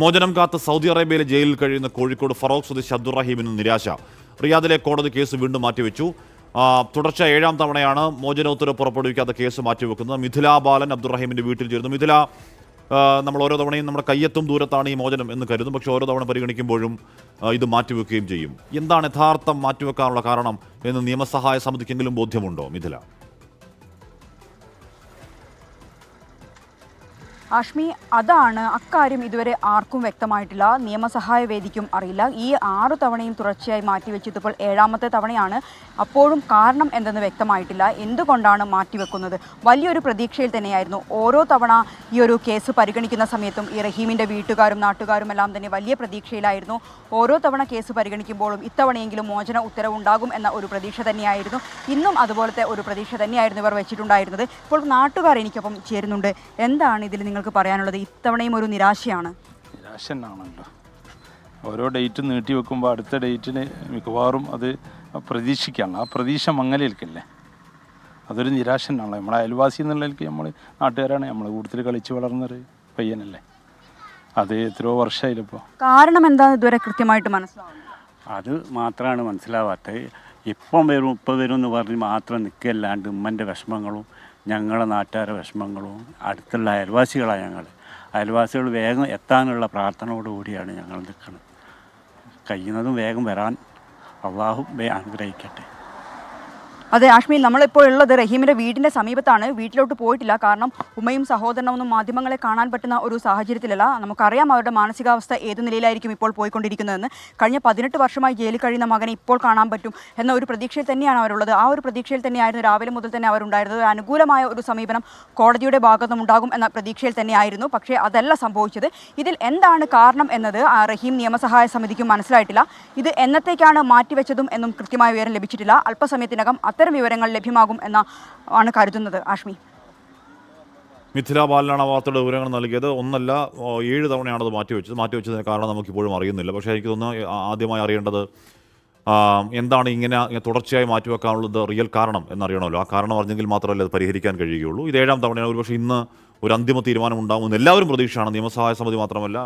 മോചനം കാത്ത് സൗദി അറേബ്യയിലെ ജയിലിൽ കഴിയുന്ന കോഴിക്കോട് ഫറോക്ക് സ്വദേശി അബ്ദുറഹീമിന് നിരാശ. റിയാദിലെ കോടതി കേസ് വീണ്ടും മാറ്റിവെച്ചു. തുടർച്ച 7ാം തവണയാണ് മോചനോത്തരവ് പുറപ്പെടുവിക്കാത്ത കേസ് മാറ്റിവെക്കുന്നത്. മിഥില ബാലൻ അബ്ദുറഹീമിന്റെ വീട്ടിൽ ചേരുന്നു. മിഥില, നമ്മൾ ഓരോ തവണയും നമ്മുടെ കയ്യെത്തും ദൂരത്താണ് ഈ മോചനം എന്ന് കരുതും, പക്ഷേ ഓരോ തവണ പരിഗണിക്കുമ്പോഴും ഇത് മാറ്റിവെക്കുകയും ചെയ്യും. എന്താണ് യഥാർത്ഥം മാറ്റിവെക്കാനുള്ള കാരണം എന്ന് നിയമസഹായ സമിതിക്കെങ്കിലും ബോധ്യമുണ്ടോ മിഥില? ആഷ്മി, അതാണ് അക്കാര്യം ഇതുവരെ ആർക്കും വ്യക്തമായിട്ടില്ല. നിയമസഹായ വേദിക്കും അറിയില്ല. ഈ 6 തവണയും തുടർച്ചയായി മാറ്റിവെച്ചതിപ്പോൾ 7ാമത്തെ തവണയാണ്. അപ്പോഴും കാരണം എന്തെന്ന് വ്യക്തമായിട്ടില്ല. എന്തുകൊണ്ടാണ് മാറ്റിവെക്കുന്നത്? വലിയൊരു പ്രതീക്ഷയിൽ തന്നെയായിരുന്നു. ഓരോ തവണ ഈ ഒരു കേസ് പരിഗണിക്കുന്ന സമയത്തും ഈ റഹീമിൻ്റെ വീട്ടുകാരും നാട്ടുകാരും എല്ലാം തന്നെ വലിയ പ്രതീക്ഷയിലായിരുന്നു. ഓരോ തവണ കേസ് പരിഗണിക്കുമ്പോഴും ഇത്തവണയെങ്കിലും മോചന ഉത്തരവുണ്ടാകും എന്ന ഒരു പ്രതീക്ഷ തന്നെയായിരുന്നു. ഇന്നും അതുപോലത്തെ ഒരു പ്രതീക്ഷ തന്നെയായിരുന്നു ഇവർ വെച്ചിട്ടുണ്ടായിരുന്നത്. ഇപ്പോൾ നാട്ടുകാർ എനിക്കൊപ്പം ചേരുന്നുണ്ട്. എന്താണ് ഇതിൽ നിങ്ങൾക്ക് പറയാനുള്ളത്? ഇത്തവണയും ഒരു നിരാശയാണ്. നിരാശ തന്നെയാണല്ലോ. ഓരോ ഡേറ്റ് നീട്ടി വെക്കുമ്പോൾ അടുത്ത ഡേറ്റിന് മിക്കവാറും അത് പ്രതീക്ഷിക്കുകയാണ്. ആ പ്രതീക്ഷ മങ്ങലേൽക്കില്ലേ, അതൊരു നിരാശ തന്നെയാണല്ലോ. നമ്മളെ അയൽവാസി എന്നുള്ളതിലേക്ക് നമ്മൾ നാട്ടുകാരാണ്, നമ്മൾ കൂടുതൽ കളിച്ച് വളർന്നൊരു പയ്യനല്ലേ. അത് എത്രയോ വർഷമായില്ല. ഇപ്പോൾ കാരണം എന്താണെന്ന് ഇതുവരെ കൃത്യമായിട്ട് മനസ്സിലാവും. അത് മാത്രമാണ് മനസ്സിലാവാത്തത്. ഇപ്പം വരും ഇപ്പം വരും എന്ന് പറഞ്ഞ് മാത്രം നിൽക്കല്ലാണ്ട് ഉമ്മൻ്റെ വിഷമങ്ങളും ഞങ്ങളെ നാട്ടുകാരുടെ വിഷമങ്ങളും അടുത്തുള്ള അയൽവാസികളാണ് ഞങ്ങൾ. അയൽവാസികൾ വേഗം എത്താനുള്ള പ്രാർത്ഥനയോടുകൂടിയാണ് ഞങ്ങൾ നിൽക്കുന്നത്. കഴിയുന്നതും വേഗം വരാൻ അള്ളാഹു അനുഗ്രഹിക്കട്ടെ. അതെ ആഷ്മി, നമ്മളിപ്പോൾ ഉള്ളത് റഹീമിൻ്റെ വീടിൻ്റെ സമീപത്താണ്. വീട്ടിലോട്ട് പോയിട്ടില്ല. കാരണം ഉമ്മയും സഹോദരനൊന്നും മാധ്യമങ്ങളെ കാണാൻ പറ്റുന്ന ഒരു സാഹചര്യത്തിലല്ല. നമുക്കറിയാം അവരുടെ മാനസികാവസ്ഥ ഏത് നിലയിലായിരിക്കും ഇപ്പോൾ പോയിക്കൊണ്ടിരിക്കുന്നതെന്ന്. കഴിഞ്ഞ 18 വർഷമായി ജയിലിൽ കഴിയുന്ന മകനെ ഇപ്പോൾ കാണാൻ പറ്റും എന്ന ഒരു പ്രതീക്ഷയിൽ തന്നെയാണ് അവരുള്ളത്. ആ ഒരു പ്രതീക്ഷയിൽ തന്നെയായിരുന്നു രാവിലെ മുതൽ തന്നെ അവരുണ്ടായിരുന്നത്. അനുകൂലമായ ഒരു സമീപനം കോടതിയുടെ ഭാഗത്തും ഉണ്ടാകും എന്ന പ്രതീക്ഷയിൽ തന്നെയായിരുന്നു. പക്ഷേ അതല്ല സംഭവിച്ചത്. ഇതിൽ എന്താണ് കാരണം എന്നത് റഹീം നിയമസഹായ സമിതിക്കും മനസ്സിലായിട്ടില്ല. ഇത് എന്നത്തേക്കാണ് മാറ്റിവെച്ചതും എന്നും കൃത്യമായ വിവരം ലഭിച്ചിട്ടില്ല. അല്പസമയത്തിനകം അത്തരം വിവരങ്ങൾ ലഭ്യമാകും എന്നാണ് കരുതുന്നത്. ആഷ്മി, മിഥില ബാലനാണ് വാർത്തയുടെ വിവരങ്ങൾ നൽകിയത്. ഒന്നല്ല 7 തവണയാണത് മാറ്റിവെച്ചതിന് കാരണം നമുക്കിപ്പോഴും അറിയുന്നില്ല. പക്ഷേ എനിക്ക് തോന്നുന്നു ആദ്യമായി അറിയേണ്ടത് എന്താണ് ഇങ്ങനെ തുടർച്ചയായി മാറ്റിവെക്കാനുള്ളത് റിയൽ കാരണം എന്നറിയണമല്ലോ. ആ കാരണം അറിഞ്ഞെങ്കിൽ മാത്രമല്ലേ അത് പരിഹരിക്കാൻ കഴിയുകയുള്ളൂ. ഇത് 7ാം തവണയാണ്. ഒരുപക്ഷെ ഇന്ന് ഒരു അന്തിമ തീരുമാനം ഉണ്ടാകുമെന്ന് എല്ലാവരും പ്രതീക്ഷയാണ്. നിയമസഹായ സമിതി മാത്രമല്ല,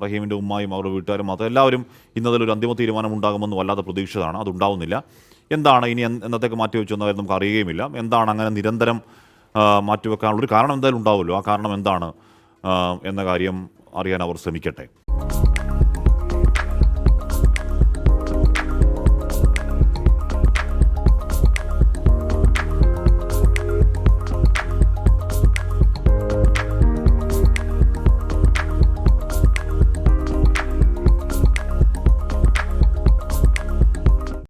റഹീമിൻ്റെ ഉമ്മായും അവരുടെ വീട്ടുകാരും മാത്രം എല്ലാവരും ഇന്നതിലൊരു അന്തിമ തീരുമാനം ഉണ്ടാകുമെന്ന് വല്ലാതെ പ്രതീക്ഷിച്ചതാണ്. അതുണ്ടാവുന്നില്ല. എന്താണ് ഇനി എന്നത്തേക്ക് മാറ്റിവെച്ചെന്ന കാര്യം നമുക്ക് അറിയുകയുമില്ല. എന്താണ് അങ്ങനെ നിരന്തരം മാറ്റിവെക്കാനുള്ളൊരു കാരണം എന്തായാലും ഉണ്ടാവുമല്ലോ. ആ കാരണം എന്താണ് എന്ന കാര്യം അറിയാൻ അവർ ശ്രമിക്കട്ടെ.